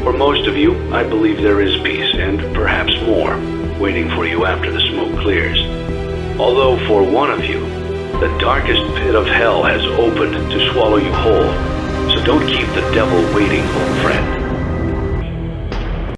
For most of you, I believe there is peace, and perhaps more, waiting for you after the smoke clears. Although for one of you, the darkest pit of hell has opened to swallow you whole. So don't keep the devil waiting, old friend.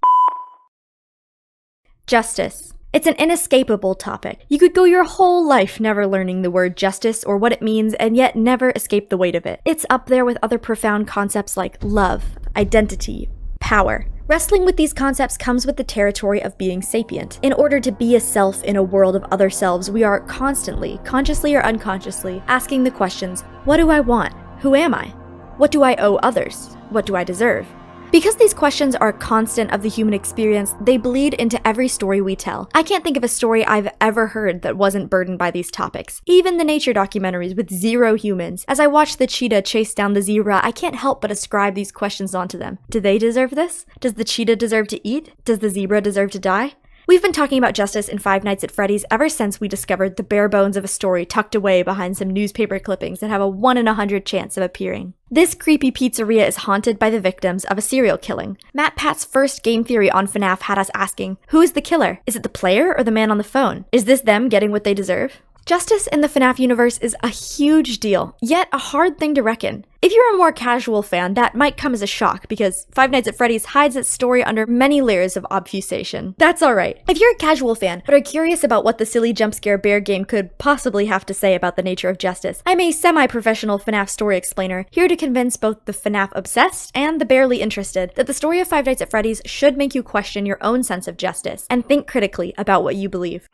Justice. It's an inescapable topic. You could go your whole life never learning the word justice or what it means and yet never escape the weight of it. It's up there with other profound concepts like love, identity, power. Wrestling with these concepts comes with the territory of being sapient. In order to be a self in a world of other selves, we are constantly, consciously or unconsciously, asking the questions, what do I want? Who am I? What do I owe others? What do I deserve? Because these questions are a constant of the human experience, they bleed into every story we tell. I can't think of a story I've ever heard that wasn't burdened by these topics. Even the nature documentaries with zero humans. As I watch the cheetah chase down the zebra, I can't help but ascribe these questions onto them. Do they deserve this? Does the cheetah deserve to eat? Does the zebra deserve to die? We've been talking about justice in Five Nights at Freddy's ever since we discovered the bare bones of a story tucked away behind some newspaper clippings that have a 1 in 100 chance of appearing. This creepy pizzeria is haunted by the victims of a serial killing. Matt Pat's first game theory on Fnaf had us asking, who is the killer? Is it the player or the man on the phone? Is this them getting what they deserve? Justice in the Fnaf universe is a huge deal, yet a hard thing to reckon. If you're a more casual fan, that might come as a shock, because Five Nights at Freddy's hides its story under many layers of obfuscation. That's alright. If you're a casual fan, but are curious about what the silly jump-scare bear game could possibly have to say about the nature of justice, I'm a semi-professional Fnaf story explainer, here to convince both the Fnaf obsessed and the barely interested that the story of Five Nights at Freddy's should make you question your own sense of justice, and think critically about what you believe.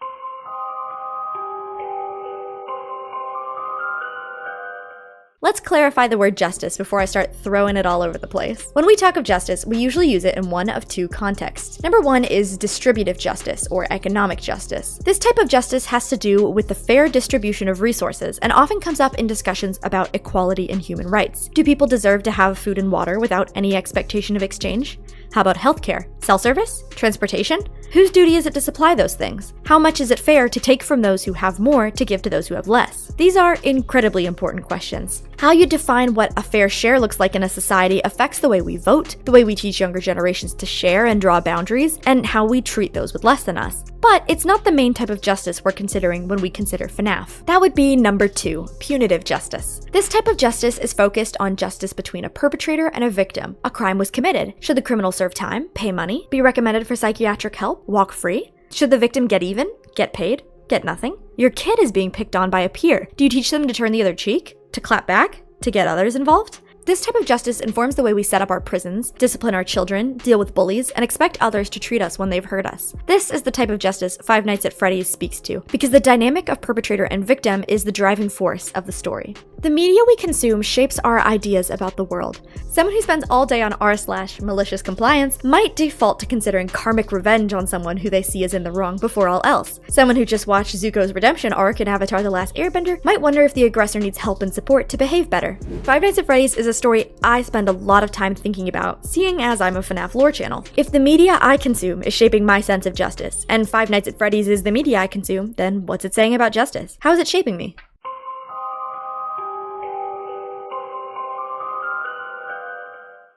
Let's clarify the word justice before I start throwing it all over the place. When we talk of justice, we usually use it in one of two contexts. Number one is distributive justice, or economic justice. This type of justice has to do with the fair distribution of resources, and often comes up in discussions about equality and human rights. Do people deserve to have food and water without any expectation of exchange? How about healthcare? Cell service? Transportation? Whose duty is it to supply those things? How much is it fair to take from those who have more to give to those who have less? These are incredibly important questions. How you define what a fair share looks like in a society affects the way we vote, the way we teach younger generations to share and draw boundaries, and how we treat those with less than us. But it's not the main type of justice we're considering when we consider Fnaf. That would be number two, punitive justice. This type of justice is focused on justice between a perpetrator and a victim. A crime was committed. Should the criminal serve time, pay money, be recommended for psychiatric help, walk free? Should the victim get even, get paid, get nothing? Your kid is being picked on by a peer. Do you teach them to turn the other cheek? To clap back? To get others involved? This type of justice informs the way we set up our prisons, discipline our children, deal with bullies, and expect others to treat us when they've hurt us. This is the type of justice Five Nights at Freddy's speaks to, because the dynamic of perpetrator and victim is the driving force of the story. The media we consume shapes our ideas about the world. Someone who spends all day on r/malicious compliance might default to considering karmic revenge on someone who they see as in the wrong before all else. Someone who just watched Zuko's redemption arc in Avatar: The Last Airbender might wonder if the aggressor needs help and support to behave better. Five Nights at Freddy's is a story I spend a lot of time thinking about, seeing as I'm a Fnaf lore channel. If the media I consume is shaping my sense of justice, and Five Nights at Freddy's is the media I consume, then what's it saying about justice? How is it shaping me?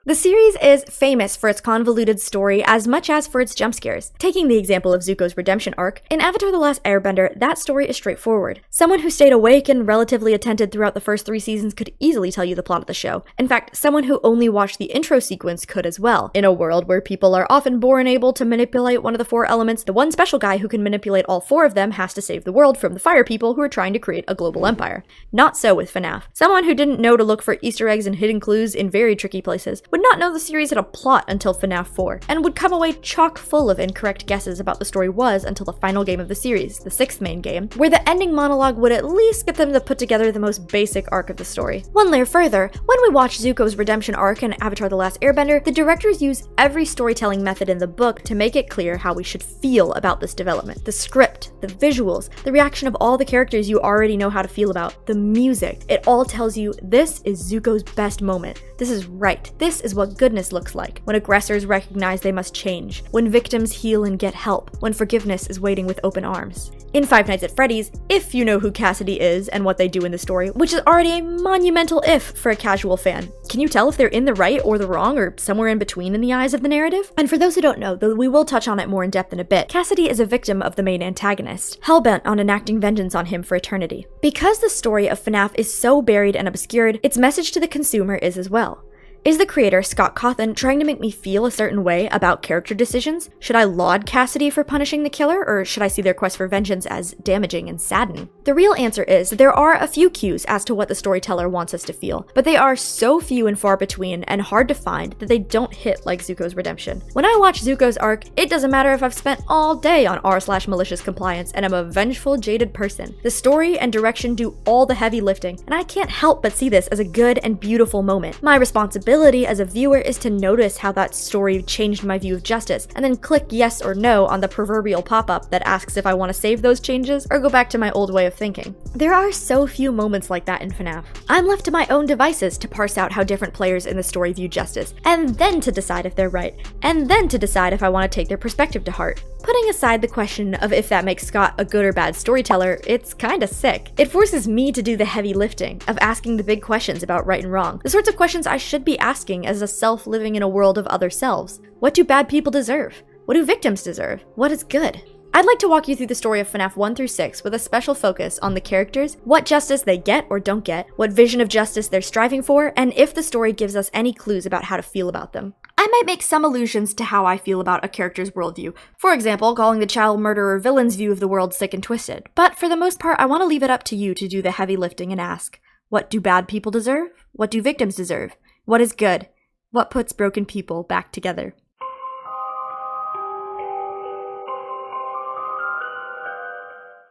The series is famous for its convoluted story as much as for its jump scares. Taking the example of Zuko's redemption arc, in Avatar: The Last Airbender, that story is straightforward. Someone who stayed awake and relatively attentive throughout the first 3 seasons could easily tell you the plot of the show. In fact, someone who only watched the intro sequence could as well. In a world where people are often born able to manipulate one of the 4 elements, the one special guy who can manipulate all 4 of them has to save the world from the fire people who are trying to create a global empire. Not so with Fnaf. Someone who didn't know to look for Easter eggs and hidden clues in very tricky places would not know the series had a plot until Fnaf 4, and would come away chock full of incorrect guesses about the story was until the final game of the series, the 6th main game, where the ending monologue would at least get them to put together the most basic arc of the story. One layer further, when we watch Zuko's redemption arc in Avatar: The Last Airbender, the directors use every storytelling method in the book to make it clear how we should feel about this development. The script, the visuals, the reaction of all the characters you already know how to feel about, the music, it all tells you this is Zuko's best moment. This is right. This This is what goodness looks like, when aggressors recognize they must change, when victims heal and get help, when forgiveness is waiting with open arms. In Five Nights at Freddy's, if you know who Cassidy is and what they do in the story, which is already a monumental if for a casual fan, can you tell if they're in the right or the wrong or somewhere in between in the eyes of the narrative? And for those who don't know, though we will touch on it more in depth in a bit, Cassidy is a victim of the main antagonist, hell-bent on enacting vengeance on him for eternity. Because the story of Fnaf is so buried and obscured, its message to the consumer is as well. Is the creator, Scott Cawthon, trying to make me feel a certain way about character decisions? Should I laud Cassidy for punishing the killer, or should I see their quest for vengeance as damaging and saddening? The real answer is that there are a few cues as to what the storyteller wants us to feel, but they are so few and far between and hard to find that they don't hit like Zuko's redemption. When I watch Zuko's arc, it doesn't matter if I've spent all day on r/malicious compliance and I'm a vengeful, jaded person. The story and direction do all the heavy lifting, and I can't help but see this as a good and beautiful moment. My responsibility as a viewer is to notice how that story changed my view of justice, and then click yes or no on the proverbial pop-up that asks if I want to save those changes or go back to my old way of thinking. There are so few moments like that in Fnaf. I'm left to my own devices to parse out how different players in the story view justice, and then to decide if they're right, and then to decide if I want to take their perspective to heart. Putting aside the question of if that makes Scott a good or bad storyteller, it's kinda sick. It forces me to do the heavy lifting of asking the big questions about right and wrong, the sorts of questions I should be asking as a self living in a world of other selves. What do bad people deserve? What do victims deserve? What is good? I'd like to walk you through the story of Fnaf 1 through 6 with a special focus on the characters, what justice they get or don't get, what vision of justice they're striving for, and if the story gives us any clues about how to feel about them. I might make some allusions to how I feel about a character's worldview, for example, calling the child murderer villain's view of the world sick and twisted, but for the most part I want to leave it up to you to do the heavy lifting and ask, what do bad people deserve? What do victims deserve? What is good? What puts broken people back together?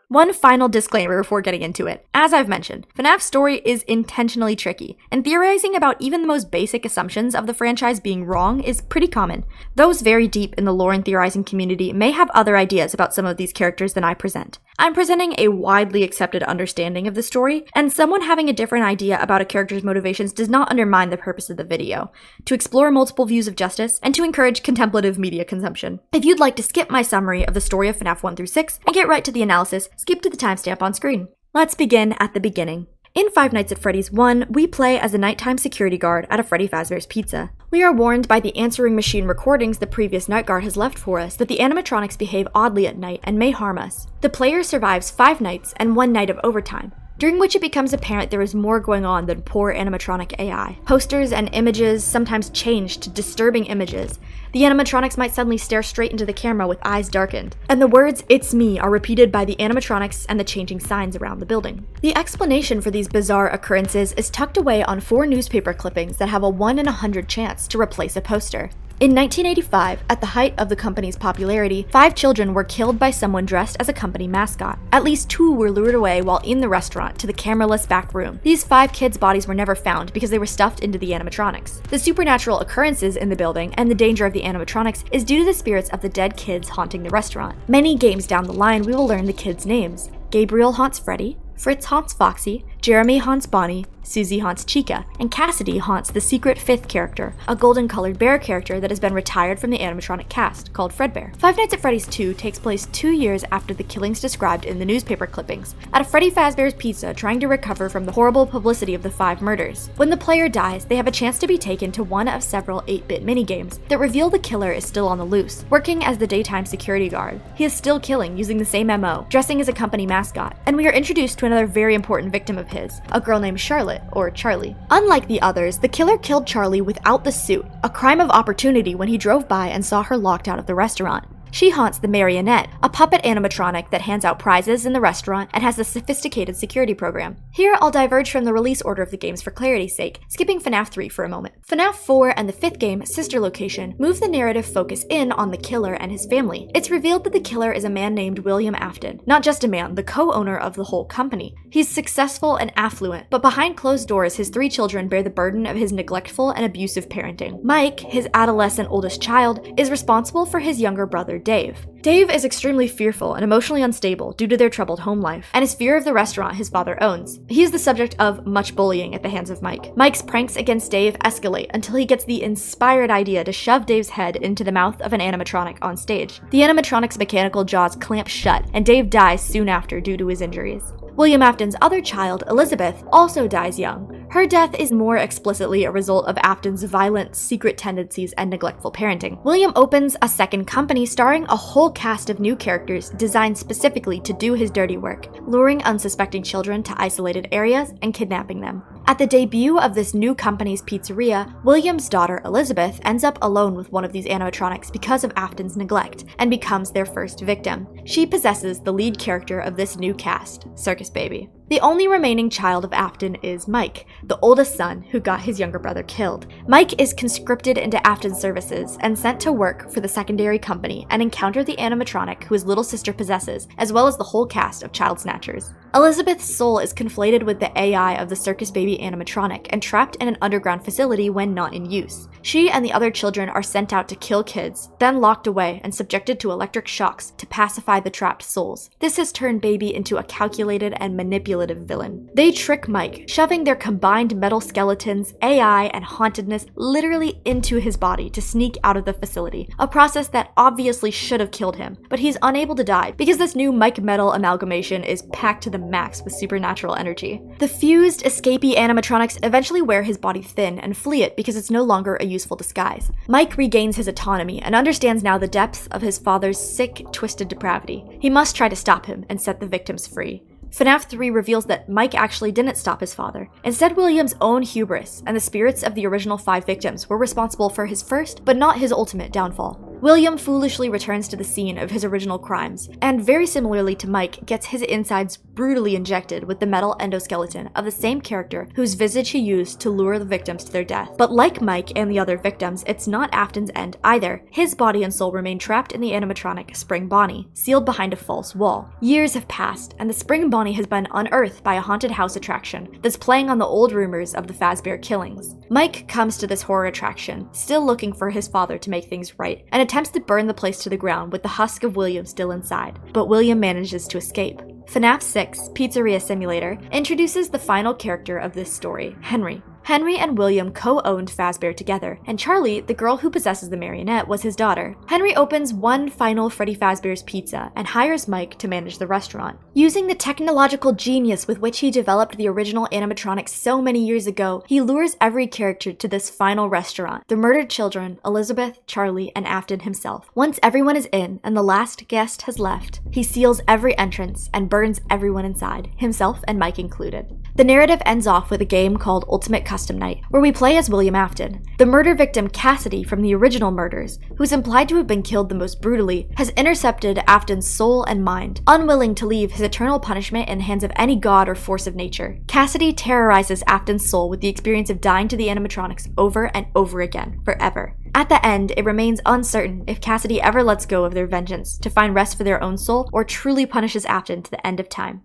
One final disclaimer before getting into it. As I've mentioned, Fnaf's story is intentionally tricky, and theorizing about even the most basic assumptions of the franchise being wrong is pretty common. Those very deep in the lore and theorizing community may have other ideas about some of these characters than I present. I'm presenting a widely accepted understanding of the story, and someone having a different idea about a character's motivations does not undermine the purpose of the video, to explore multiple views of justice, and to encourage contemplative media consumption. If you'd like to skip my summary of the story of Fnaf 1 through 6 and get right to the analysis, skip to the timestamp on screen. Let's begin at the beginning. In Five Nights at Freddy's 1, we play as a nighttime security guard at a Freddy Fazbear's Pizza. We are warned by the answering machine recordings the previous night guard has left for us that the animatronics behave oddly at night and may harm us. The player survives 5 nights and 1 night of overtime, during which it becomes apparent there is more going on than poor animatronic AI. Posters and images sometimes change to disturbing images. The animatronics might suddenly stare straight into the camera with eyes darkened, and the words "It's me" are repeated by the animatronics and the changing signs around the building. The explanation for these bizarre occurrences is tucked away on 4 newspaper clippings that have a 1 in 100 chance to replace a poster. In 1985, at the height of the company's popularity, 5 children were killed by someone dressed as a company mascot. At least 2 were lured away while in the restaurant to the cameraless back room. These 5 kids' bodies were never found because they were stuffed into the animatronics. The supernatural occurrences in the building and the danger of the animatronics is due to the spirits of the dead kids haunting the restaurant. Many games down the line, we will learn the kids' names. Gabriel haunts Freddy, Fritz haunts Foxy, Jeremy haunts Buunny, Susie haunts Chica, and Cassidy haunts the secret 5th character, a golden-colored bear character that has been retired from the animatronic cast, called Fredbear. Five Nights at Freddy's 2 takes place 2 years after the killings described in the newspaper clippings, at a Freddy Fazbear's Pizza trying to recover from the horrible publicity of the 5 murders. When the player dies, they have a chance to be taken to one of several 8-bit minigames that reveal the killer is still on the loose, working as the daytime security guard. He is still killing using the same MO, dressing as a company mascot, and we are introduced to another very important victim of his, a girl named Charlotte, or Charlie. Unlike the others, the killer killed Charlie without the suit, a crime of opportunity when he drove by and saw her locked out of the restaurant. She haunts the Marionette, a puppet animatronic that hands out prizes in the restaurant and has a sophisticated security program. Here, I'll diverge from the release order of the games for clarity's sake, skipping Fnaf 3 for a moment. Fnaf 4 and the 5th game, Sister Location, move the narrative focus in on the killer and his family. It's revealed that the killer is a man named William Afton. Not just a man, the co-owner of the whole company. He's successful and affluent, but behind closed doors, his 3 children bear the burden of his neglectful and abusive parenting. Mike, his adolescent oldest child, is responsible for his younger brother Dave. Dave is extremely fearful and emotionally unstable due to their troubled home life, and his fear of the restaurant his father owns. He is the subject of much bullying at the hands of Mike. Mike's pranks against Dave escalate until he gets the inspired idea to shove Dave's head into the mouth of an animatronic on stage. The animatronic's mechanical jaws clamp shut, and Dave dies soon after due to his injuries. William Afton's other child, Elizabeth, also dies young. Her death is more explicitly a result of Afton's violent, secret tendencies and neglectful parenting. William opens a second company starring a whole cast of new characters designed specifically to do his dirty work, luring unsuspecting children to isolated areas and kidnapping them. At the debut of this new company's pizzeria, William's daughter, Elizabeth, ends up alone with one of these animatronics because of Afton's neglect and becomes their first victim. She possesses the lead character of this new cast, Circus Baby. The only remaining child of Afton is Mike, the oldest son who got his younger brother killed. Mike is conscripted into Afton's services and sent to work for the secondary company and encounter the animatronic who his little sister possesses, as well as the whole cast of child snatchers. Elizabeth's soul is conflated with the AI of the Circus Baby animatronic and trapped in an underground facility when not in use. She and the other children are sent out to kill kids, then locked away and subjected to electric shocks to pacify the trapped souls. This has turned Baby into a calculated and manipulative villain. They trick Mike, shoving their combined metal skeletons, AI, and hauntedness literally into his body to sneak out of the facility, a process that obviously should have killed him, but he's unable to die because this new Mike metal amalgamation is packed to the max with supernatural energy. The fused, escapee animatronics eventually wear his body thin and flee it because it's no longer a useful disguise. Mike regains his autonomy and understands now the depths of his father's sick, twisted depravity. He must try to stop him and set the victims free. Fnaf 3 reveals that Mike actually didn't stop his father. Instead, William's own hubris and the spirits of the original 5 victims were responsible for his first, but not his ultimate downfall. William foolishly returns to the scene of his original crimes, and very similarly to Mike, gets his insides brutally injected with the metal endoskeleton of the same character whose visage he used to lure the victims to their death. But like Mike and the other victims, it's not Afton's end either. His body and soul remain trapped in the animatronic Spring Buunny, sealed behind a false wall. Years have passed, and the Spring Buunny has been unearthed by a haunted house attraction that's playing on the old rumors of the Fazbear killings. Mike comes to this horror attraction, still looking for his father to make things right, and attempts to burn the place to the ground with the husk of William still inside, but William manages to escape. Fnaf 6, Pizzeria Simulator, introduces the final character of this story, Henry. Henry and William co-owned Fazbear together, and Charlie, the girl who possesses the marionette, was his daughter. Henry opens one final Freddy Fazbear's Pizza and hires Mike to manage the restaurant. Using the technological genius with which he developed the original animatronics so many years ago, he lures every character to this final restaurant, the murdered children, Elizabeth, Charlie, and Afton himself. Once everyone is in and the last guest has left, he seals every entrance and burns everyone inside, himself and Mike included. The narrative ends off with a game called Ultimate Custom Night, where we play as William Afton. The murder victim Cassidy from the original murders, who's implied to have been killed the most brutally, has intercepted Afton's soul and mind, unwilling to leave his eternal punishment in the hands of any god or force of nature. Cassidy terrorizes Afton's soul with the experience of dying to the animatronics over and over again, forever. At the end, it remains uncertain if Cassidy ever lets go of their vengeance to find rest for their own soul or truly punishes Afton to the end of time.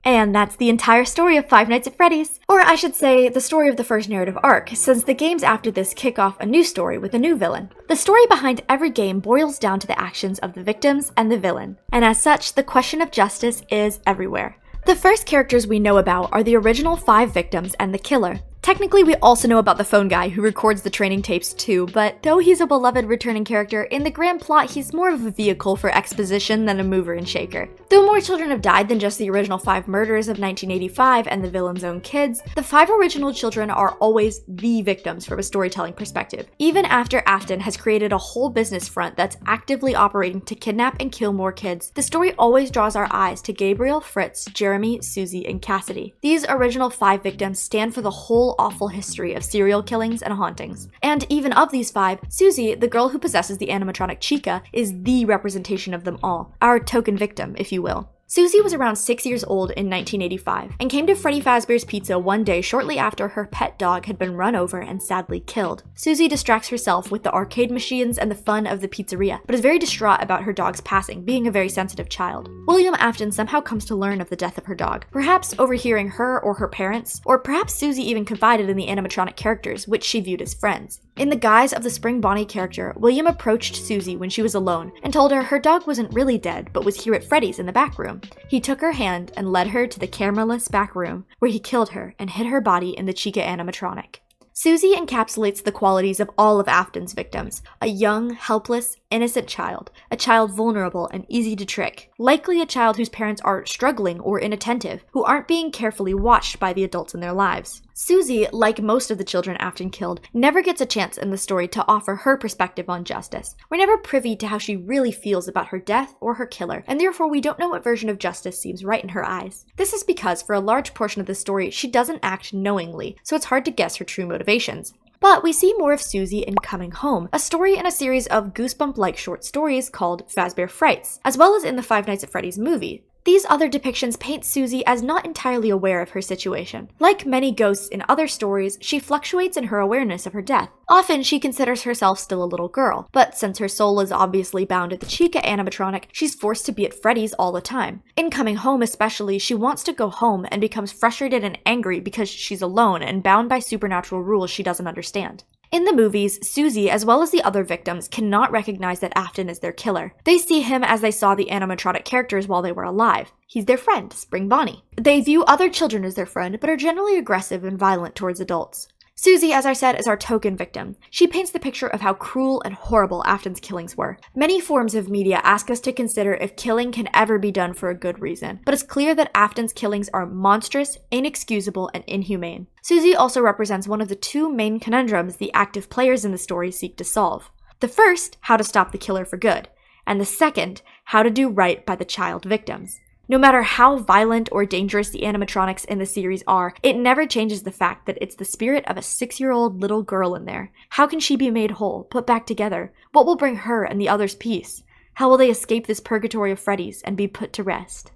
And that's the entire story of Five Nights at Freddy's. Or I should say, the story of the first narrative arc, since the games after this kick off a new story with a new villain. The story behind every game boils down to the actions of the victims and the villain, and as such, the question of justice is everywhere. The first characters we know about are the original 5 victims and the killer. Technically, we also know about the phone guy who records the training tapes too, but though he's a beloved returning character, in the grand plot he's more of a vehicle for exposition than a mover and shaker. Though more children have died than just the original 5 murders of 1985 and the villain's own kids, the 5 original children are always the victims from a storytelling perspective. Even after Afton has created a whole business front that's actively operating to kidnap and kill more kids, the story always draws our eyes to Gabriel, Fritz, Jeremy, Susie, and Cassidy. These original 5 victims stand for the whole awful history of serial killings and hauntings. And even of these 5, Susie, the girl who possesses the animatronic Chica, is the representation of them all, our token victim, if you will. Susie was around 6 years old in 1985 and came to Freddy Fazbear's Pizza one day shortly after her pet dog had been run over and sadly killed. Susie distracts herself with the arcade machines and the fun of the pizzeria, but is very distraught about her dog's passing, being a very sensitive child. William Afton somehow comes to learn of the death of her dog, perhaps overhearing her or her parents, or perhaps Susie even confided in the animatronic characters, which she viewed as friends. In the guise of the Spring Bonnie character, William approached Susie when she was alone and told her her dog wasn't really dead but was here at Freddy's in the back room. He took her hand and led her to the cameraless back room where he killed her and hid her body in the Chica animatronic. Susie encapsulates the qualities of all of Afton's victims: a young, helpless, innocent child, a child vulnerable and easy to trick, likely a child whose parents are struggling or inattentive, who aren't being carefully watched by the adults in their lives. Susie, like most of the children Afton killed, never gets a chance in the story to offer her perspective on justice. We're never privy to how she really feels about her death or her killer, and therefore we don't know what version of justice seems right in her eyes. This is because for a large portion of the story, she doesn't act knowingly, so it's hard to guess her true motivations. But we see more of Susie in Coming Home, a story in a series of goosebump-like short stories called Fazbear Frights, as well as in the Five Nights at Freddy's movie. These other depictions paint Susie as not entirely aware of her situation. Like many ghosts in other stories, she fluctuates in her awareness of her death. Often she considers herself still a little girl, but since her soul is obviously bound at the Chica animatronic, she's forced to be at Freddy's all the time. In Coming Home especially, she wants to go home and becomes frustrated and angry because she's alone and bound by supernatural rules she doesn't understand. In the movies, Susie, as well as the other victims, cannot recognize that Afton is their killer. They see him as they saw the animatronic characters while they were alive. He's their friend, Spring Bonnie. They view other children as their friend, but are generally aggressive and violent towards adults. Susie, as I said, is our token victim. She paints the picture of how cruel and horrible Afton's killings were. Many forms of media ask us to consider if killing can ever be done for a good reason, but it's clear that Afton's killings are monstrous, inexcusable, and inhumane. Susie also represents one of the two main conundrums the active players in the story seek to solve. The first, how to stop the killer for good, and the second, how to do right by the child victims. No matter how violent or dangerous the animatronics in the series are, it never changes the fact that it's the spirit of a 6-year-old little girl in there. How can she be made whole, put back together? What will bring her and the others peace? How will they escape this purgatory of Freddy's and be put to rest?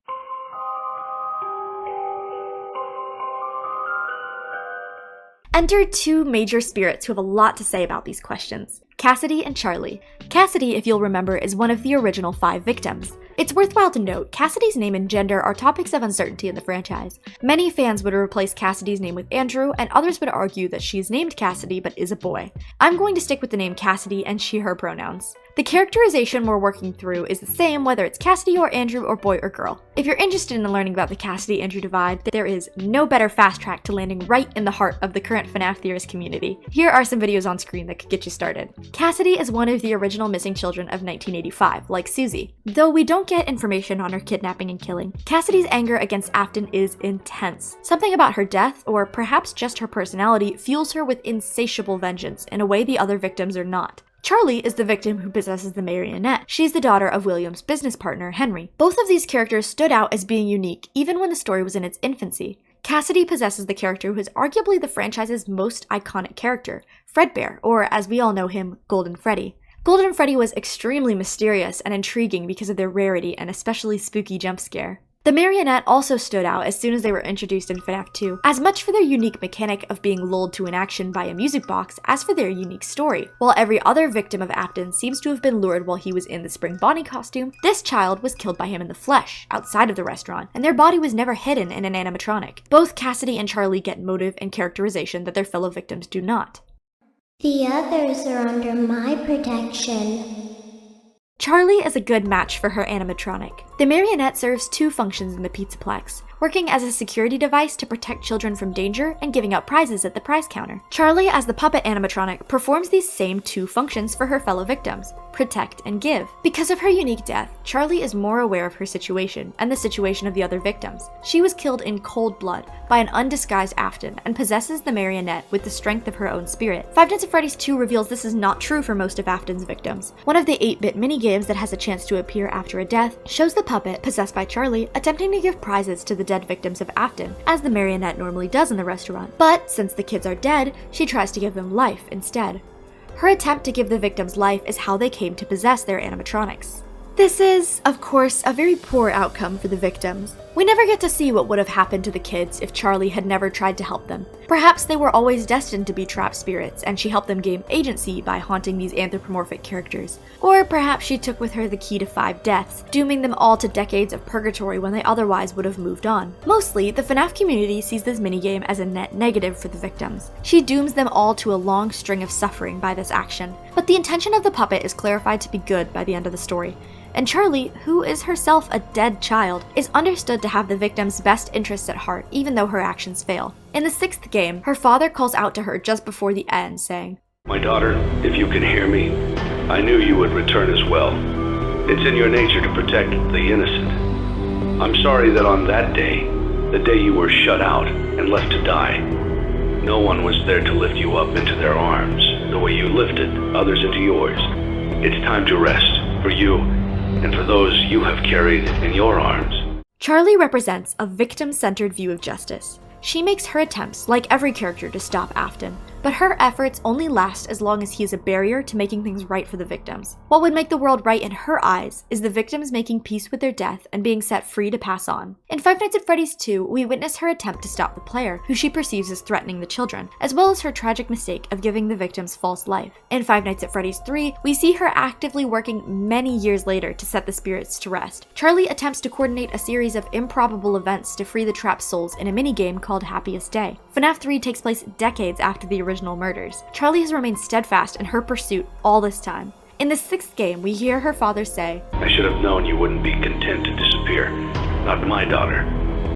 Enter two major spirits who have a lot to say about these questions: Cassidy and Charlie. Cassidy, if you'll remember, is one of the original 5 victims. It's worthwhile to note, Cassidy's name and gender are topics of uncertainty in the franchise. Many fans would replace Cassidy's name with Andrew, and others would argue that she is named Cassidy but is a boy. I'm going to stick with the name Cassidy and she/her pronouns. The characterization we're working through is the same whether it's Cassidy or Andrew or boy or girl. If you're interested in learning about the Cassidy-Andrew divide, there is no better fast track to landing right in the heart of the current Fnaf theorist community. Here are some videos on screen that could get you started. Cassidy is one of the original missing children of 1985, like Susie. Though we don't get information on her kidnapping and killing, Cassidy's anger against Afton is intense. Something about her death, or perhaps just her personality, fuels her with insatiable vengeance in a way the other victims are not. Charlie is the victim who possesses the marionette. She's the daughter of William's business partner, Henry. Both of these characters stood out as being unique, even when the story was in its infancy. Cassidy possesses the character who is arguably the franchise's most iconic character, Fredbear, or as we all know him, Golden Freddy. Golden Freddy was extremely mysterious and intriguing because of their rarity and especially spooky jump scare. The marionette also stood out as soon as they were introduced in FNAF 2, as much for their unique mechanic of being lulled to inaction by a music box as for their unique story. While every other victim of Afton seems to have been lured while he was in the Spring Bonnie costume, this child was killed by him in the flesh, outside of the restaurant, and their body was never hidden in an animatronic. Both Cassidy and Charlie get motive and characterization that their fellow victims do not. The others are under my protection. Charlie is a good match for her animatronic. The marionette serves two functions in the Pizzaplex, working as a security device to protect children from danger and giving out prizes at the prize counter. Charlie, as the puppet animatronic, performs these same two functions for her fellow victims: protect and give. Because of her unique death, Charlie is more aware of her situation and the situation of the other victims. She was killed in cold blood by an undisguised Afton and possesses the marionette with the strength of her own spirit. Five Nights at Freddy's 2 reveals this is not true for most of Afton's victims. One of the 8-bit minigames that has a chance to appear after a death shows the puppet, possessed by Charlie, attempting to give prizes to the dead victims of Afton, as the marionette normally does in the restaurant. But since the kids are dead, she tries to give them life instead. Her attempt to give the victims life is how they came to possess their animatronics. This is, of course, a very poor outcome for the victims. We never get to see what would have happened to the kids if Charlie had never tried to help them. Perhaps they were always destined to be trapped spirits, and she helped them gain agency by haunting these anthropomorphic characters. Or perhaps she took with her the key to 5 deaths, dooming them all to decades of purgatory when they otherwise would have moved on. Mostly, the Fnaf community sees this minigame as a net negative for the victims. She dooms them all to a long string of suffering by this action. But the intention of the puppet is clarified to be good by the end of the story. And Charlie, who is herself a dead child, is understood to have the victim's best interests at heart, even though her actions fail. In the 6th game, her father calls out to her just before the end, saying, "My daughter, if you can hear me, I knew you would return as well. It's in your nature to protect the innocent. I'm sorry that on that day, the day you were shut out and left to die, no one was there to lift you up into their arms, the way you lifted others into yours. It's time to rest, for you, and for those you have carried in your arms." Charlie represents a victim-centered view of justice. She makes her attempts, like every character, to stop Afton, but her efforts only last as long as he is a barrier to making things right for the victims. What would make the world right in her eyes is the victims making peace with their death and being set free to pass on. In Five Nights at Freddy's 2, we witness her attempt to stop the player, who she perceives as threatening the children, as well as her tragic mistake of giving the victims false life. In Five Nights at Freddy's 3, we see her actively working many years later to set the spirits to rest. Charlie attempts to coordinate a series of improbable events to free the trapped souls in a minigame called Happiest Day. FNAF 3 takes place decades after the original murders. Charlie has remained steadfast in her pursuit all this time. In the 6th game, we hear her father say, "I should have known you wouldn't be content to disappear. Not my daughter."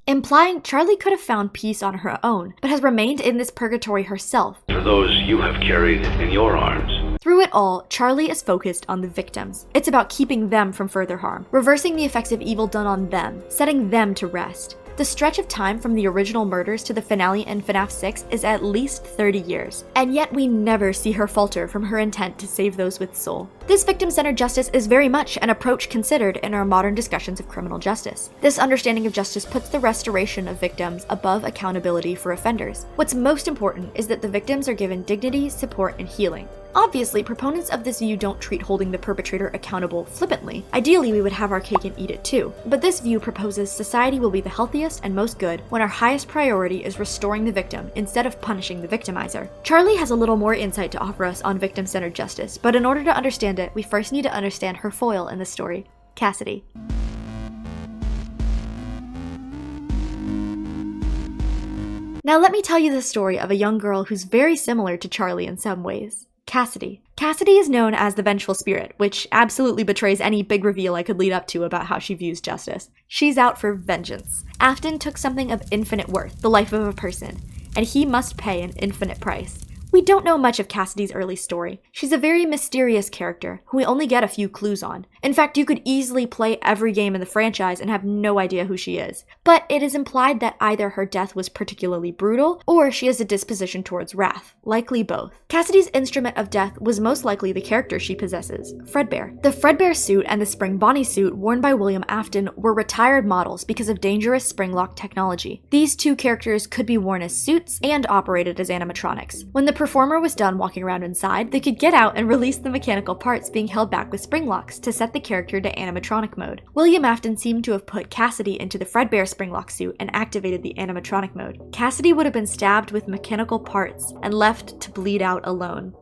Implying Charlie could have found peace on her own, but has remained in this purgatory herself. "For those you have carried in your arms." Through it all, Charlie is focused on the victims. It's about keeping them from further harm, reversing the effects of evil done on them, setting them to rest. The stretch of time from the original murders to the finale in FNAF 6 is at least 30 years, and yet we never see her falter from her intent to save those with soul. This victim-centered justice is very much an approach considered in our modern discussions of criminal justice. This understanding of justice puts the restoration of victims above accountability for offenders. What's most important is that the victims are given dignity, support, and healing. Obviously, proponents of this view don't treat holding the perpetrator accountable flippantly. Ideally, we would have our cake and eat it too. But this view proposes society will be the healthiest and most good when our highest priority is restoring the victim instead of punishing the victimizer. Charlie has a little more insight to offer us on victim-centered justice, but in order to understand it, we first need to understand her foil in the story, Cassidy. Now let me tell you the story of a young girl who's very similar to Charlie in some ways. Cassidy. Cassidy is known as the vengeful spirit, which absolutely betrays any big reveal I could lead up to about how she views justice. She's out for vengeance. Afton took something of infinite worth, the life of a person, and he must pay an infinite price. We don't know much of Cassidy's early story. She's a very mysterious character, who we only get a few clues on. In fact, you could easily play every game in the franchise and have no idea who she is. But it is implied that either her death was particularly brutal, or she has a disposition towards wrath, likely both. Cassidy's instrument of death was most likely the character she possesses, Fredbear. The Fredbear suit and the Spring Buunny suit worn by William Afton were retired models because of dangerous spring-lock technology. These two characters could be worn as suits and operated as animatronics. When the performer was done walking around inside, they could get out and release the mechanical parts being held back with spring locks to set the character to animatronic mode. William Afton seemed to have put Cassidy into the Fredbear spring lock suit and activated the animatronic mode. Cassidy would have been stabbed with mechanical parts and left to bleed out alone.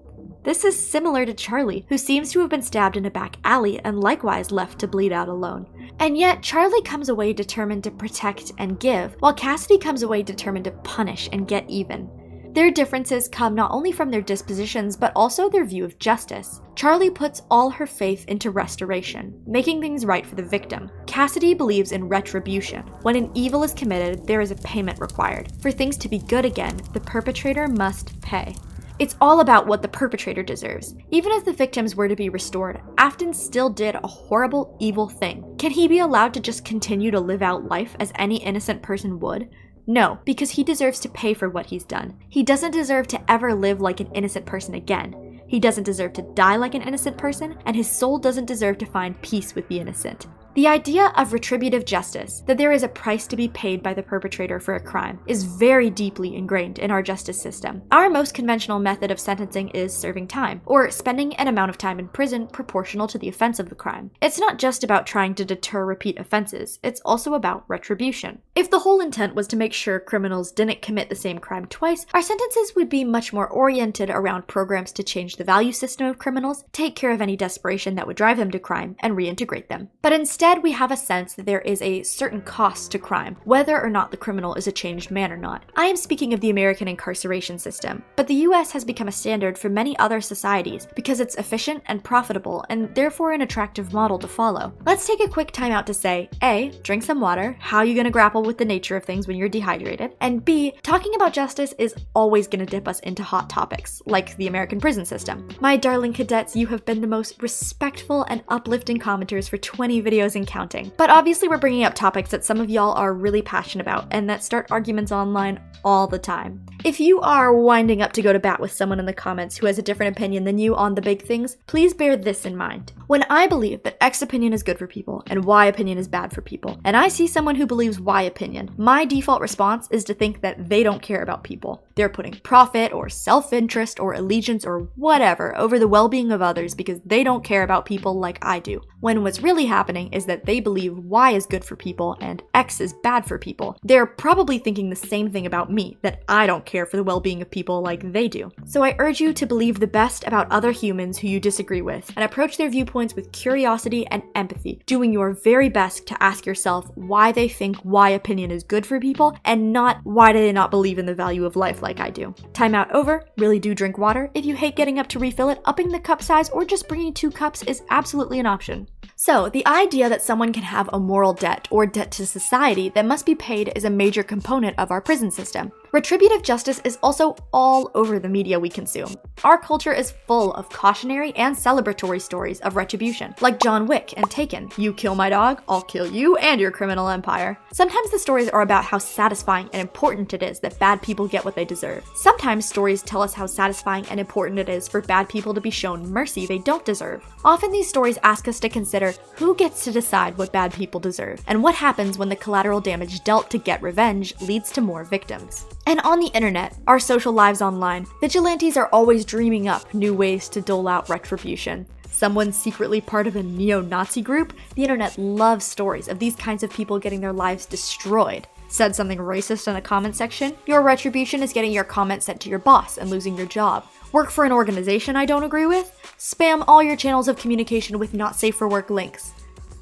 This is similar to Charlie, who seems to have been stabbed in a back alley and likewise left to bleed out alone. And yet, Charlie comes away determined to protect and give, while Cassidy comes away determined to punish and get even. Their differences come not only from their dispositions, but also their view of justice. Charlie puts all her faith into restoration, making things right for the victim. Cassidy believes in retribution. When an evil is committed, there is a payment required. For things to be good again, the perpetrator must pay. It's all about what the perpetrator deserves. Even if the victims were to be restored, Afton still did a horrible, evil thing. Can he be allowed to just continue to live out life as any innocent person would? No, because he deserves to pay for what he's done. He doesn't deserve to ever live like an innocent person again. He doesn't deserve to die like an innocent person, and his soul doesn't deserve to find peace with the innocent. The idea of retributive justice, that there is a price to be paid by the perpetrator for a crime, is very deeply ingrained in our justice system. Our most conventional method of sentencing is serving time, or spending an amount of time in prison proportional to the offense of the crime. It's not just about trying to deter repeat offenses, it's also about retribution. If the whole intent was to make sure criminals didn't commit the same crime twice, our sentences would be much more oriented around programs to change the value system of criminals, take care of any desperation that would drive them to crime, and reintegrate them. But instead, we have a sense that there is a certain cost to crime, whether or not the criminal is a changed man or not. I am speaking of the American incarceration system, but the US has become a standard for many other societies because it's efficient and profitable and therefore an attractive model to follow. Let's take a quick time out to say, A, drink some water, how are you going to grapple with the nature of things when you're dehydrated, and B, talking about justice is always going to dip us into hot topics, like the American prison system. My darling cadets, you have been the most respectful and uplifting commenters for 20 videos and counting. But obviously we're bringing up topics that some of y'all are really passionate about and that start arguments online all the time. If you are winding up to go to bat with someone in the comments who has a different opinion than you on the big things, please bear this in mind. When I believe that X opinion is good for people and Y opinion is bad for people, and I see someone who believes Y opinion, my default response is to think that they don't care about people. They're putting profit or self-interest or allegiance or whatever over the well-being of others because they don't care about people like I do. When what's really happening is that they believe Y is good for people and X is bad for people. They're probably thinking the same thing about me, that I don't care for the well-being of people like they do. So I urge you to believe the best about other humans who you disagree with and approach their viewpoints with curiosity and empathy, doing your very best to ask yourself why they think Y opinion is good for people and not why do they not believe in the value of life like I do. Timeout over. Really do drink water. If you hate getting up to refill it, upping the cup size or just bringing 2 cups is absolutely an option. So, the idea that someone can have a moral debt or debt to society that must be paid is a major component of our prison system. Retributive justice is also all over the media we consume. Our culture is full of cautionary and celebratory stories of retribution, like John Wick and Taken. You kill my dog, I'll kill you and your criminal empire. Sometimes the stories are about how satisfying and important it is that bad people get what they deserve. Sometimes stories tell us how satisfying and important it is for bad people to be shown mercy they don't deserve. Often these stories ask us to consider who gets to decide what bad people deserve, and what happens when the collateral damage dealt to get revenge leads to more victims. And on the internet, our social lives online, vigilantes are always dreaming up new ways to dole out retribution. Someone secretly part of a neo-Nazi group? The internet loves stories of these kinds of people getting their lives destroyed. Said something racist in a comment section? Your retribution is getting your comment sent to your boss and losing your job. Work for an organization I don't agree with? Spam all your channels of communication with not safe for work links.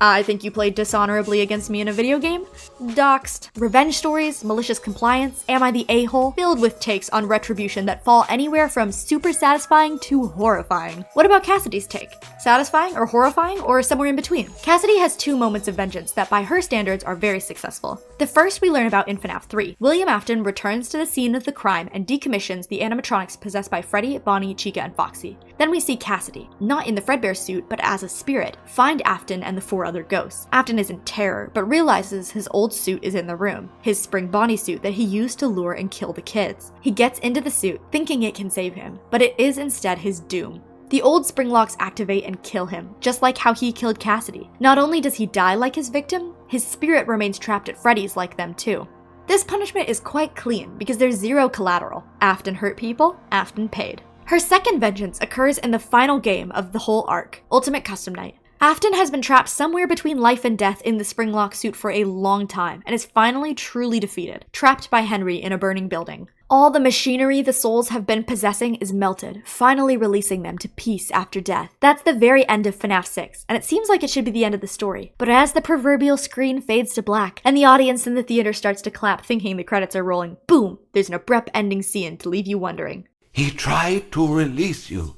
I think you played dishonorably against me in a video game? Doxed. Revenge stories, malicious compliance, am I the a-hole? Filled with takes on retribution that fall anywhere from super satisfying to horrifying. What about Cassidy's take? Satisfying or horrifying or somewhere in between? Cassidy has 2 moments of vengeance that by her standards are very successful. The first we learn about in Fnaf 3. William Afton returns to the scene of the crime and decommissions the animatronics possessed by Freddy, Buunny, Chica, and Foxy. Then we see Cassidy, not in the Fredbear suit but as a spirit, find Afton and the 4 other ghosts. Afton is in terror, but realizes his old suit is in the room, his spring bodysuit suit that he used to lure and kill the kids. He gets into the suit, thinking it can save him, but it is instead his doom. The old spring locks activate and kill him, just like how he killed Cassidy. Not only does he die like his victim, his spirit remains trapped at Freddy's like them too. This punishment is quite clean because there's 0 collateral. Afton hurt people, Afton paid. Her second vengeance occurs in the final game of the whole arc, Ultimate Custom Night. Afton has been trapped somewhere between life and death in the Springlock suit for a long time and is finally truly defeated, trapped by Henry in a burning building. All the machinery the souls have been possessing is melted, finally releasing them to peace after death. That's the very end of FNAF 6, and it seems like it should be the end of the story. But as the proverbial screen fades to black, and the audience in the theater starts to clap thinking the credits are rolling, boom! There's an abrupt ending scene to leave you wondering. He tried to release you.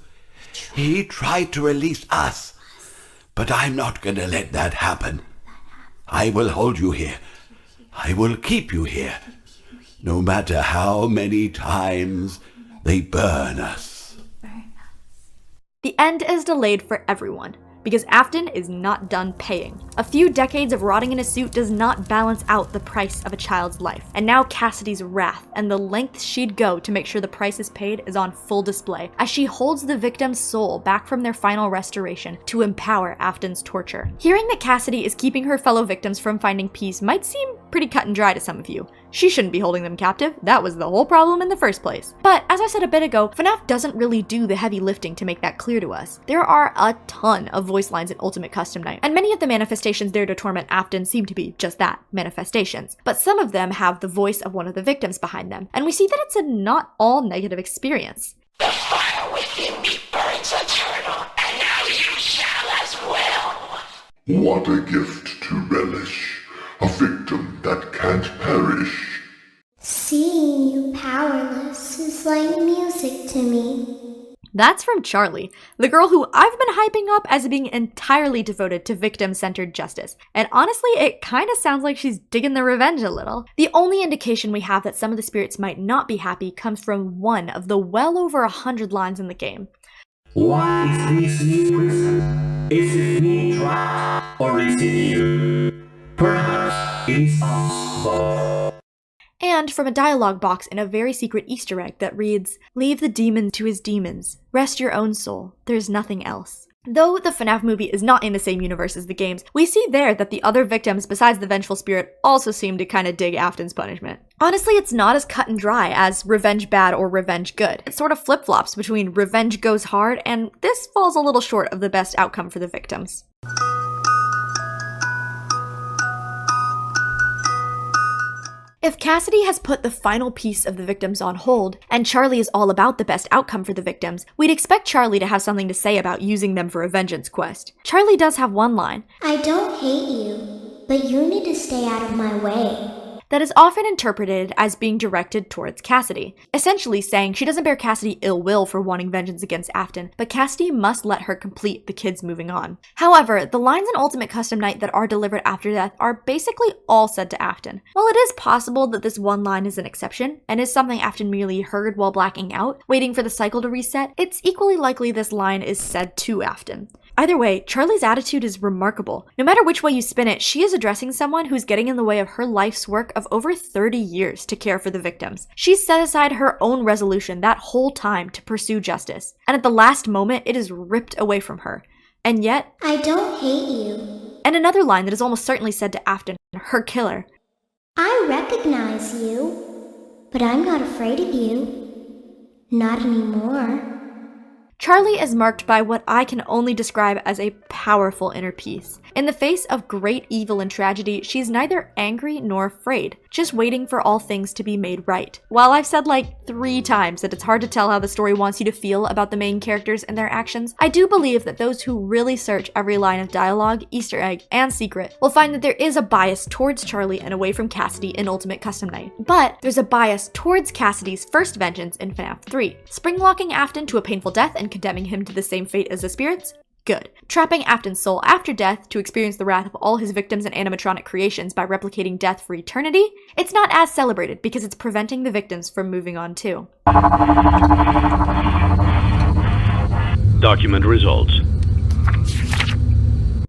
He tried to release us. But I'm not going to let that happen. I will hold you here. I will keep you here. No matter how many times they burn us. The end is delayed for everyone. because Afton is not done paying. A few decades of rotting in a suit does not balance out the price of a child's life, and now Cassidy's wrath and the lengths she'd go to make sure the price is paid is on full display as she holds the victim's soul back from their final restoration to empower Afton's torture. Hearing that Cassidy is keeping her fellow victims from finding peace might seem pretty cut and dry to some of you. She shouldn't be holding them captive, that was the whole problem in the first place. But as I said a bit ago, Fnaf doesn't really do the heavy lifting to make that clear to us. There are a ton of voice lines in Ultimate Custom Night, and many of the manifestations there to torment Afton seem to be just that, manifestations. But some of them have the voice of one of the victims behind them, and we see that it's a not all negative experience. The fire within me burns eternal, and now you shall as well. What a gift to relish, a victim that can't perish. Seeing you powerless is like music to me. That's from Charlie, the girl who I've been hyping up as being entirely devoted to victim-centered justice. And honestly, it kinda sounds like she's digging the revenge a little. The only indication we have that some of the spirits might not be happy comes from one of the well over 100 lines in the game. What is this new prison? Is it me trapped, or is it you? Perhaps it's us both. And from a dialogue box in a very secret Easter egg that reads, "Leave the demon to his demons. Rest your own soul. There's nothing else." Though the FNAF movie is not in the same universe as the games, we see there that the other victims besides the vengeful spirit also seem to kinda dig Afton's punishment. Honestly, it's not as cut and dry as revenge bad or revenge good. It sort of flip-flops between revenge goes hard and this falls a little short of the best outcome for the victims. If Cassidy has put the final piece of the victims on hold, and Charlie is all about the best outcome for the victims, we'd expect Charlie to have something to say about using them for a vengeance quest. Charlie does have one line. I don't hate you, but you need to stay out of my way. That is often interpreted as being directed towards Cassidy, essentially saying she doesn't bear Cassidy ill will for wanting vengeance against Afton, but Cassidy must let her complete the kids moving on. However, the lines in Ultimate Custom Night that are delivered after death are basically all said to Afton. While it is possible that this one line is an exception, and is something Afton merely heard while blacking out, waiting for the cycle to reset, it's equally likely this line is said to Afton. Either way, Charlie's attitude is remarkable. No matter which way you spin it, she is addressing someone who's getting in the way of her life's work of over 30 years to care for the victims. She's set aside her own resolution that whole time to pursue justice, and at the last moment, it is ripped away from her. And yet, I don't hate you. And another line that is almost certainly said to Afton, her killer. I recognize you, but I'm not afraid of you. Not anymore. Charlie is marked by what I can only describe as a powerful inner peace. In the face of great evil and tragedy, she's neither angry nor afraid, just waiting for all things to be made right. While I've said like 3 times that it's hard to tell how the story wants you to feel about the main characters and their actions, I do believe that those who really search every line of dialogue, Easter egg, and secret will find that there is a bias towards Charlie and away from Cassidy in Ultimate Custom Night. But there's a bias towards Cassidy's first vengeance in FNAF 3. Springlocking Afton to a painful death and condemning him to the same fate as the spirits? Good. Trapping Afton's soul after death to experience the wrath of all his victims and animatronic creations by replicating death for eternity? It's not as celebrated because it's preventing the victims from moving on too. Document results.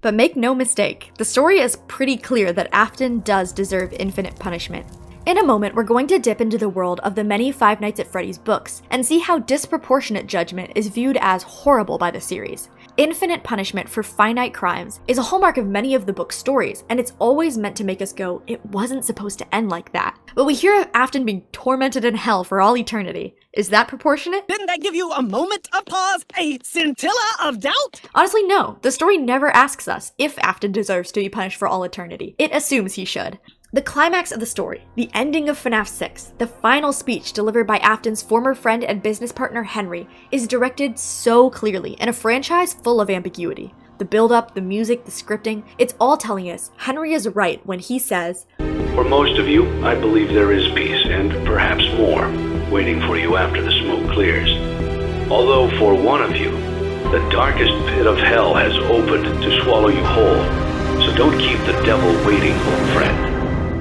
But make no mistake, the story is pretty clear that Afton does deserve infinite punishment. In a moment, we're going to dip into the world of the many Five Nights at Freddy's books and see how disproportionate judgment is viewed as horrible by the series. Infinite punishment for finite crimes is a hallmark of many of the book's stories, and it's always meant to make us go, it wasn't supposed to end like that. But we hear of Afton being tormented in hell for all eternity. Is that proportionate? Didn't that give you a moment of pause? A scintilla of doubt? Honestly, no. The story never asks us if Afton deserves to be punished for all eternity. It assumes he should. The climax of the story, the ending of FNAF 6, the final speech delivered by Afton's former friend and business partner Henry, is directed so clearly in a franchise full of ambiguity. The build-up, the music, the scripting, it's all telling us Henry is right when he says, For most of you, I believe there is peace, and perhaps more, waiting for you after the smoke clears. Although for one of you, the darkest pit of hell has opened to swallow you whole. So don't keep the devil waiting, old friend.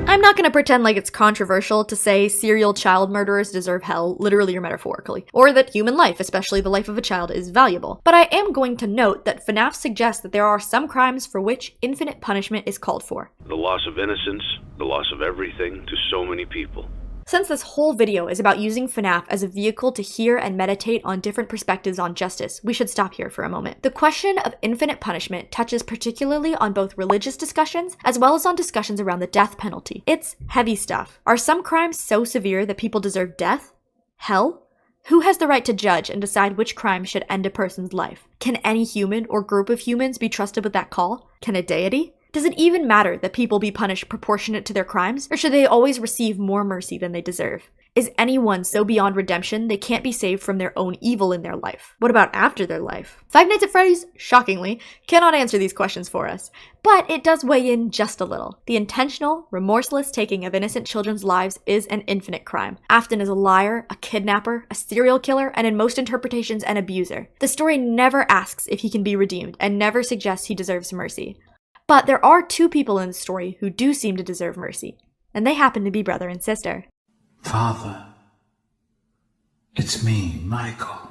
I'm I'm not gonna pretend like it's controversial to say serial child murderers deserve hell, literally or metaphorically, or that human life, especially the life of a child, is valuable. But I am going to note that Fnaf suggests that there are some crimes for which infinite punishment is called for. The loss of innocence, the loss of everything to so many people. Since this whole video is about using Fnaf as a vehicle to hear and meditate on different perspectives on justice, we should stop here for a moment. The question of infinite punishment touches particularly on both religious discussions as well as on discussions around the death penalty. It's heavy stuff. Are some crimes so severe that people deserve death? Hell? Who has the right to judge and decide which crime should end a person's life? Can any human or group of humans be trusted with that call? Can a deity? Does it even matter that people be punished proportionate to their crimes, or should they always receive more mercy than they deserve? Is anyone so beyond redemption they can't be saved from their own evil in their life? What about after their life? Five Nights at Freddy's, shockingly, cannot answer these questions for us, but it does weigh in just a little. The intentional, remorseless taking of innocent children's lives is an infinite crime. Afton is a liar, a kidnapper, a serial killer, and in most interpretations, an abuser. The story never asks if he can be redeemed, and never suggests he deserves mercy. But there are two people in the story who do seem to deserve mercy, and they happen to be brother and sister. Father, it's me, Michael.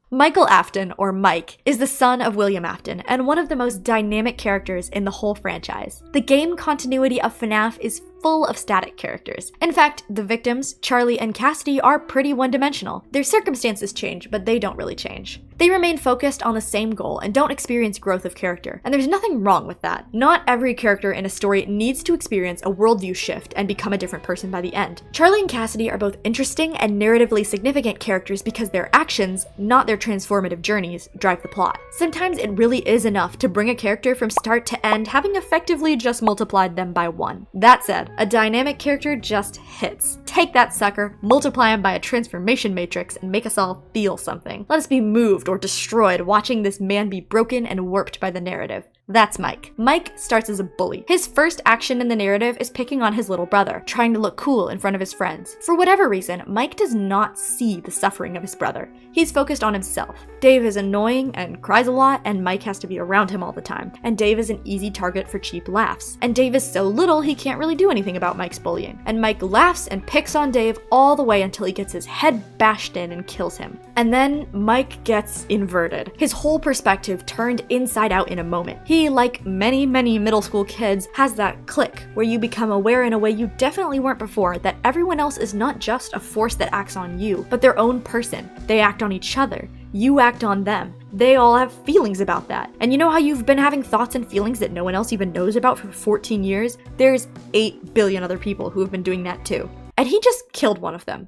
Michael Afton, or Mike, is the son of William Afton and one of the most dynamic characters in the whole franchise. The game continuity of FNAF is full of static characters. In fact, the victims, Charlie and Cassidy, are pretty one-dimensional. Their circumstances change, but they don't really change. They remain focused on the same goal and don't experience growth of character, and there's nothing wrong with that. Not every character in a story needs to experience a worldview shift and become a different person by the end. Charlie and Cassidy are both interesting and narratively significant characters because their actions, not their transformative journeys, drive the plot. Sometimes it really is enough to bring a character from start to end having effectively just multiplied them by 1. That said, a dynamic character just hits. Take that sucker, multiply him by a transformation matrix, and make us all feel something. Let us be moved or destroyed watching this man be broken and warped by the narrative. That's Mike. Mike starts as a bully. His first action in the narrative is picking on his little brother, trying to look cool in front of his friends. For whatever reason, Mike does not see the suffering of his brother. He's focused on himself. Dave is annoying and cries a lot, and Mike has to be around him all the time. And Dave is an easy target for cheap laughs. And Dave is so little he can't really do anything about Mike's bullying. And Mike laughs and picks on Dave all the way until he gets his head bashed in and kills him. And then Mike gets inverted. His whole perspective turned inside out in a moment. He, like many middle school kids, has that click where you become aware in a way you definitely weren't before that everyone else is not just a force that acts on you, but their own person. They act on each other. You act on them. They all have feelings about that. And you know how you've been having thoughts and feelings that no one else even knows about for 14 years? There's 8 billion other people who have been doing that too. And he just killed one of them.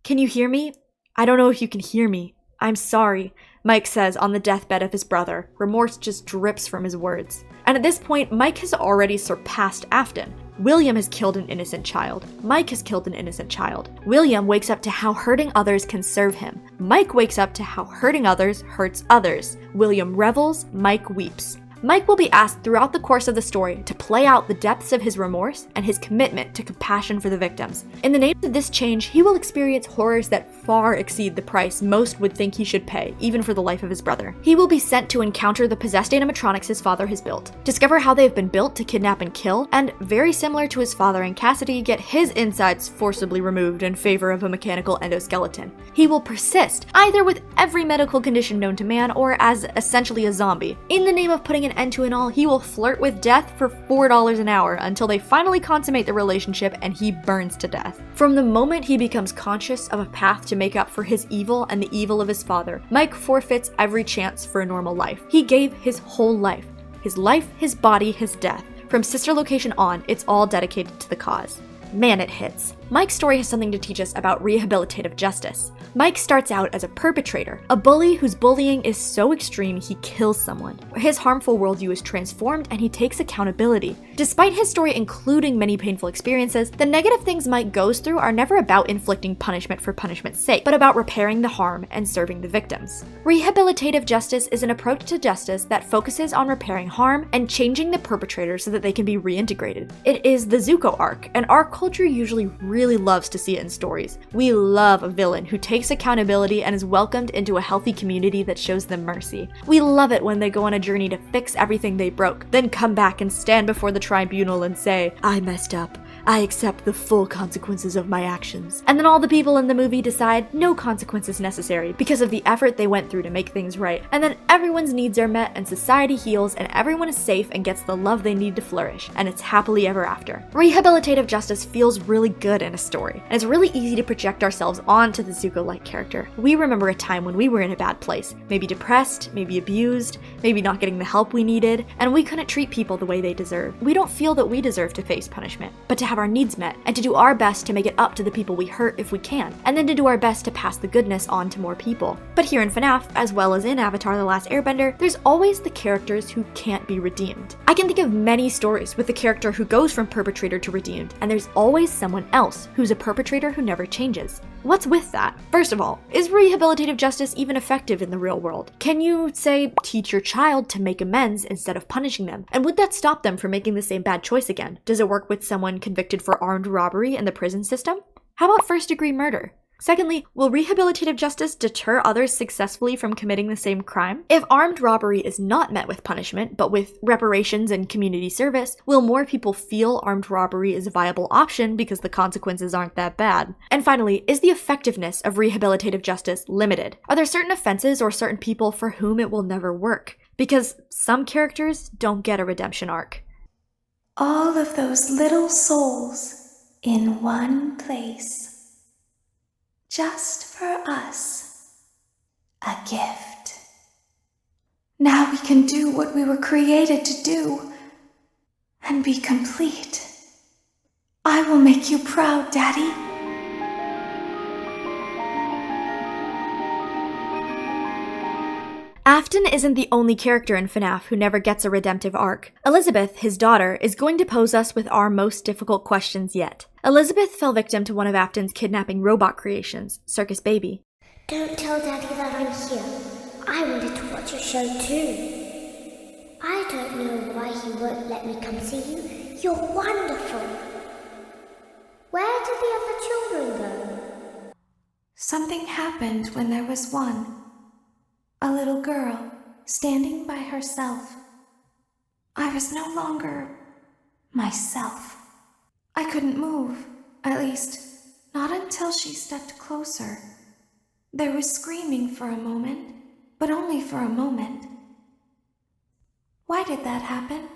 Can you hear me? I don't know if you can hear me. I'm sorry, Mike says on the deathbed of his brother. Remorse just drips from his words. And at this point, Mike has already surpassed Afton. William has killed an innocent child. Mike has killed an innocent child. William wakes up to how hurting others can serve him. Mike wakes up to how hurting others hurts others. William revels, Mike weeps. Mike will be asked throughout the course of the story to play out the depths of his remorse and his commitment to compassion for the victims. In the name of this change, he will experience horrors that far exceed the price most would think he should pay, even for the life of his brother. He will be sent to encounter the possessed animatronics his father has built, discover how they have been built to kidnap and kill, and, very similar to his father and Cassidy, get his insides forcibly removed in favor of a mechanical endoskeleton. He will persist, either with every medical condition known to man or as essentially a zombie. In the name of putting an end to it all, he will flirt with death for $4 an hour until they finally consummate the relationship and he burns to death. From the moment he becomes conscious of a path to make up for his evil and the evil of his father, Mike forfeits every chance for a normal life. He gave his whole life, his body, his death. From Sister Location on, it's all dedicated to the cause. Man, it hits. Mike's story has something to teach us about rehabilitative justice. Mike starts out as a perpetrator, a bully whose bullying is so extreme he kills someone. His harmful worldview is transformed and he takes accountability. Despite his story including many painful experiences, the negative things Mike goes through are never about inflicting punishment for punishment's sake, but about repairing the harm and serving the victims. Rehabilitative justice is an approach to justice that focuses on repairing harm and changing the perpetrator so that they can be reintegrated. It is the Zuko arc, and our culture usually really loves to see it in stories. We love a villain who takes accountability and is welcomed into a healthy community that shows them mercy. We love it when they go on a journey to fix everything they broke, then come back and stand before the tribunal and say, I messed up. I accept the full consequences of my actions. And then all the people in the movie decide no consequences necessary because of the effort they went through to make things right. And then everyone's needs are met and society heals and everyone is safe and gets the love they need to flourish. And it's happily ever after. Rehabilitative justice feels really good in a story. And it's really easy to project ourselves onto the Zuko-like character. We remember a time when we were in a bad place. Maybe depressed, maybe abused, maybe not getting the help we needed, and we couldn't treat people the way they deserve. We don't feel that we deserve to face punishment, but to have our needs met, and to do our best to make it up to the people we hurt if we can, and then to do our best to pass the goodness on to more people. But here in Fnaf, as well as in Avatar: The Last Airbender, there's always the characters who can't be redeemed. I can think of many stories with the character who goes from perpetrator to redeemed, and there's always someone else who's a perpetrator who never changes. What's with that? First of all, is rehabilitative justice even effective in the real world? Can you, say, teach your child to make amends instead of punishing them? And would that stop them from making the same bad choice again? Does it work with someone convicted for armed robbery in the prison system? How about first-degree murder? Secondly, will rehabilitative justice deter others successfully from committing the same crime? If armed robbery is not met with punishment, but with reparations and community service, will more people feel armed robbery is a viable option because the consequences aren't that bad? And finally, is the effectiveness of rehabilitative justice limited? Are there certain offenses or certain people for whom it will never work? Because some characters don't get a redemption arc. All of those little souls in one place. Just for us. A gift. Now we can do what we were created to do. And be complete. I will make you proud, Daddy. Afton isn't the only character in Fnaf who never gets a redemptive arc. Elizabeth, his daughter, is going to pose us with our most difficult questions yet. Elizabeth fell victim to one of Afton's kidnapping robot creations, Circus Baby. Don't tell Daddy that I'm here. I wanted to watch your show too. I don't know why he won't let me come see you. You're wonderful. Where did the other children go? Something happened when there was one. A little girl, standing by herself. I was no longer myself. I couldn't move, at least, not until she stepped closer. There was screaming for a moment, but only for a moment. Why did that happen?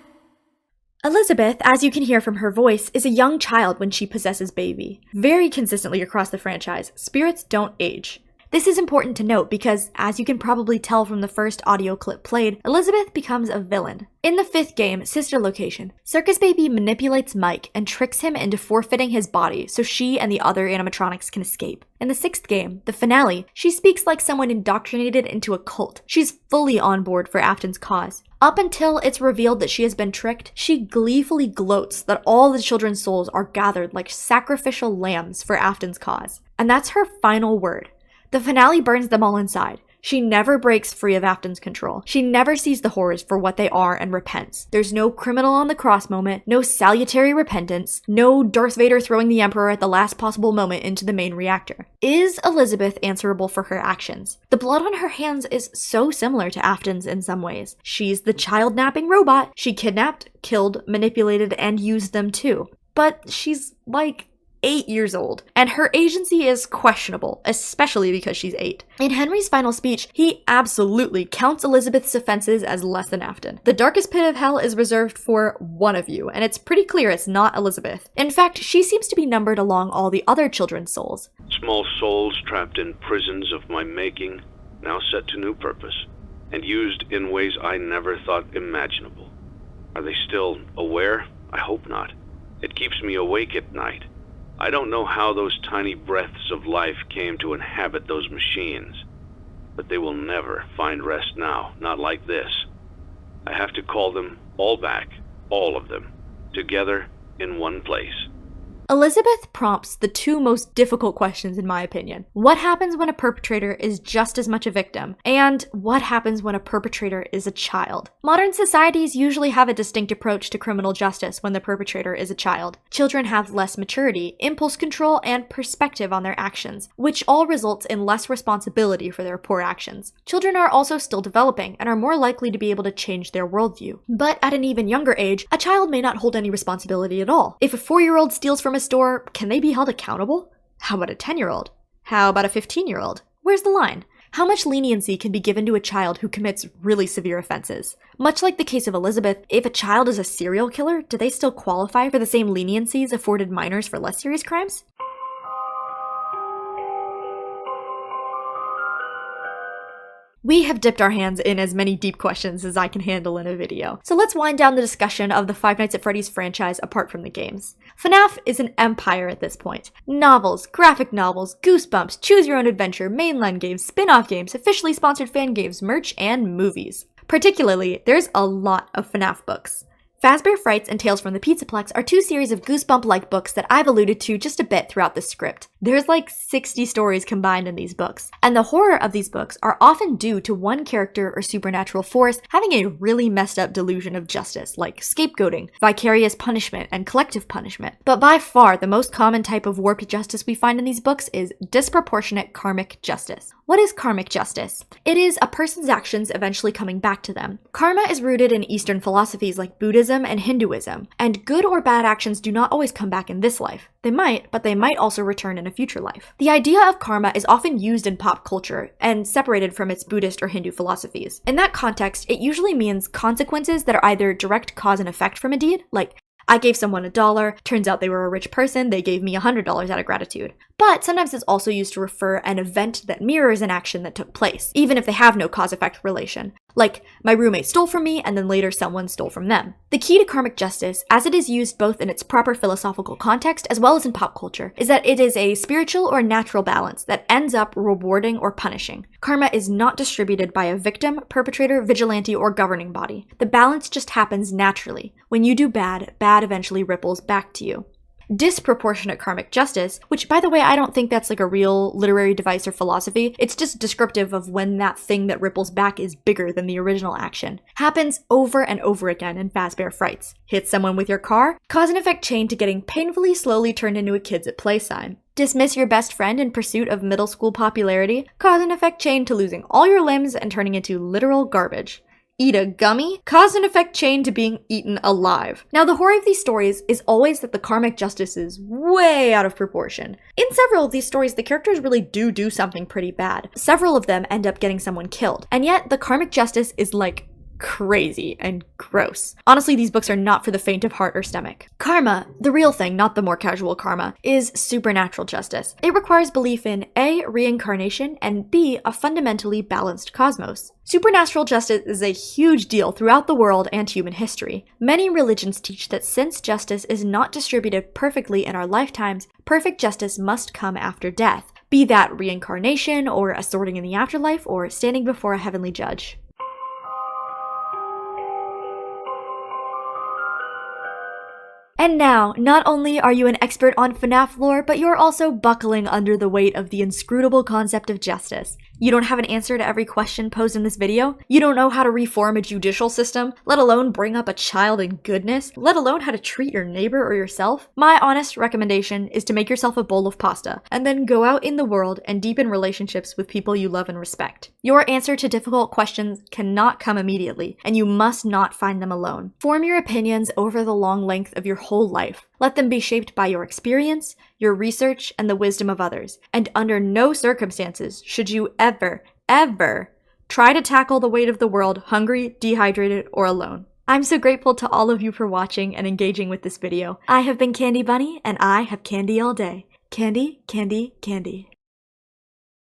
Elizabeth, as you can hear from her voice, is a young child when she possesses Baby. Very consistently across the franchise, spirits don't age. This is important to note because, as you can probably tell from the first audio clip played, Elizabeth becomes a villain. In the 5th game, Sister Location, Circus Baby manipulates Mike and tricks him into forfeiting his body so she and the other animatronics can escape. In the 6th game, the finale, she speaks like someone indoctrinated into a cult. She's fully on board for Afton's cause. Up until it's revealed that she has been tricked, she gleefully gloats that all the children's souls are gathered like sacrificial lambs for Afton's cause. And that's her final word. The finale burns them all inside. She never breaks free of Afton's control. She never sees the horrors for what they are and repents. There's no criminal on the cross moment, no salutary repentance, no Darth Vader throwing the Emperor at the last possible moment into the main reactor. Is Elizabeth answerable for her actions? The blood on her hands is so similar to Afton's in some ways. She's the child-napping robot. She kidnapped, killed, manipulated, and used them too. But she's like 8 years old, and her agency is questionable, especially because she's 8. In Henry's final speech, he absolutely counts Elizabeth's offenses as less than Afton. The darkest pit of hell is reserved for one of you, and it's pretty clear it's not Elizabeth. In fact, she seems to be numbered along all the other children's souls. Small souls trapped in prisons of my making, now set to new purpose, and used in ways I never thought imaginable. Are they still aware? I hope not. It keeps me awake at night. I don't know how those tiny breaths of life came to inhabit those machines, but they will never find rest now, not like this. I have to call them all back, all of them, together in one place. Elizabeth prompts the two most difficult questions in my opinion. What happens when a perpetrator is just as much a victim? And what happens when a perpetrator is a child? Modern societies usually have a distinct approach to criminal justice when the perpetrator is a child. Children have less maturity, impulse control, and perspective on their actions, which all results in less responsibility for their poor actions. Children are also still developing and are more likely to be able to change their worldview. But at an even younger age, a child may not hold any responsibility at all. If a 4-year-old steals from a store, can they be held accountable? How about a 10-year-old? How about a 15-year-old? Where's the line? How much leniency can be given to a child who commits really severe offenses? Much like the case of Elizabeth, if a child is a serial killer, do they still qualify for the same leniencies afforded minors for less serious crimes? We have dipped our hands in as many deep questions as I can handle in a video, so let's wind down the discussion of the Five Nights at Freddy's franchise apart from the games. Fnaf is an empire at this point. Novels, graphic novels, Goosebumps, Choose Your Own Adventure, mainline games, spin-off games, officially sponsored fan games, merch, and movies. Particularly, there's a lot of Fnaf books. Fazbear, Frights, and Tales from the Pizzaplex are two series of Goosebump-like books that I've alluded to just a bit throughout the script. There's like 60 stories combined in these books, and the horror of these books are often due to one character or supernatural force having a really messed up delusion of justice, like scapegoating, vicarious punishment, and collective punishment. But by far, the most common type of warped justice we find in these books is disproportionate karmic justice. What is karmic justice? It is a person's actions eventually coming back to them. Karma is rooted in Eastern philosophies like Buddhism and Hinduism, and good or bad actions do not always come back in this life. They might, but they might also return in a future life. The idea of karma is often used in pop culture and separated from its Buddhist or Hindu philosophies. In that context, it usually means consequences that are either direct cause and effect from a deed, like I gave someone $1, turns out they were a rich person, they gave me $100 out of gratitude. But sometimes it's also used to refer an event that mirrors an action that took place, even if they have no cause-effect relation. Like, my roommate stole from me, and then later someone stole from them. The key to karmic justice, as it is used both in its proper philosophical context as well as in pop culture, is that it is a spiritual or natural balance that ends up rewarding or punishing. Karma is not distributed by a victim, perpetrator, vigilante, or governing body. The balance just happens naturally. When you do bad, bad eventually ripples back to you. Disproportionate karmic justice, which by the way, I don't think that's like a real literary device or philosophy, it's just descriptive of when that thing that ripples back is bigger than the original action, happens over and over again in Fazbear Frights. Hit someone with your car, cause and effect chain to getting painfully slowly turned into a kids at play sign. Dismiss your best friend in pursuit of middle school popularity, cause and effect chain to losing all your limbs and turning into literal garbage. Eat a gummy, cause and effect chain to being eaten alive. Now, the horror of these stories is always that the karmic justice is way out of proportion. In several of these stories, the characters really do something pretty bad. Several of them end up getting someone killed, and yet the karmic justice is like crazy and gross. Honestly, these books are not for the faint of heart or stomach. Karma, the real thing, not the more casual karma, is supernatural justice. It requires belief in A, reincarnation, and B, a fundamentally balanced cosmos. Supernatural justice is a huge deal throughout the world and human history. Many religions teach that since justice is not distributed perfectly in our lifetimes, perfect justice must come after death, be that reincarnation, or a sorting in the afterlife, or standing before a heavenly judge. And now, not only are you an expert on Fnaf lore, but you're also buckling under the weight of the inscrutable concept of justice. You don't have an answer to every question posed in this video? You don't know how to reform a judicial system, let alone bring up a child in goodness, let alone how to treat your neighbor or yourself? My honest recommendation is to make yourself a bowl of pasta, and then go out in the world and deepen relationships with people you love and respect. Your answer to difficult questions cannot come immediately, and you must not find them alone. Form your opinions over the long length of your whole life. Let them be shaped by your experience, your research, and the wisdom of others. And under no circumstances should you ever try to tackle the weight of the world hungry, dehydrated, or alone. I'm so grateful to all of you for watching and engaging with this video. I have been Candy Bunny, and I have candy all day. Candy, candy, candy.